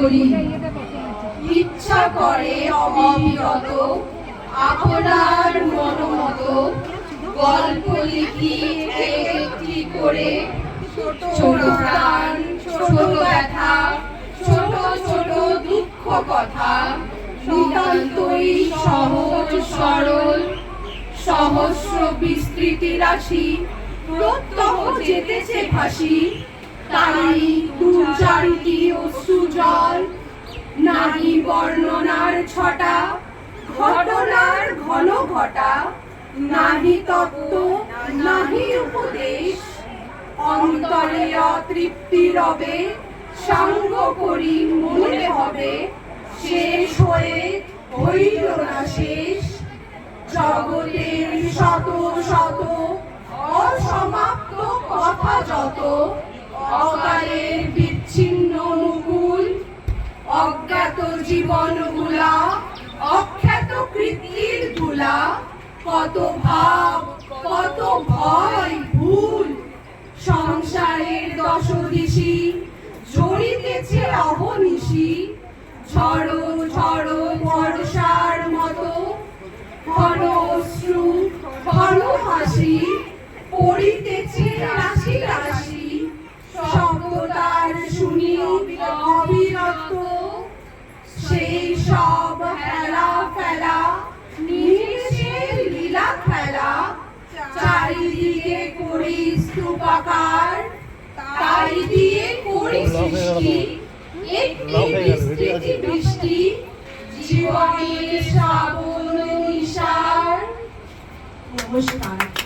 করি। ইচ্ছা করে অবিরত আপনার মনোমতো গল্প লিখি একটি করে। ছোট প্রাণ, ছোট ব্যথা, ছোট ছোট দুঃখ কথা, নিতান্তই সহজ সরল, সহস্র বিস্তৃতি রাশি প্রত্যহ যেতেছে ভাসি। তাই দুর্চারিটি অশ্রু জল, নাহি বর্ণনার ছটা, ঘটনার ঘন ঘটা, নাহি তত্ত্ব নাহি উপদেশ। অন্তরে অতৃপ্তি রবে, সাঙ্গ করি মনে হবে, শেষ হয়ে হইল না শেষ। জগতের শত শত অসমাপ্ত কথা যত, অকালের বিচ্ছিন্ন মুকুল, অজ্ঞাত জীবনগুলা, অখ্যাত কৃতির ধুলা। কত ভাব, কত ভয় ভুল, সংসারের দশদিশি ঝরিতেছে অহনিশি। ঝড়ো ঝড়ো বর্ষার মতো, ঘন অশ্রু ঘন হাসি, পড়িতেছে রাশি রাশি। শব্দতার শুনি অবিরত, সেই সব হেলা ফেলা, নিমেষের লীলা খেলা। চারিদিকে করি স্তূপাকার, তাই দিয়ে করি সৃষ্টি একটি বিস্তৃতি বৃষ্টি। জীবনের শ্রাবণ নিশার। নমস্কার।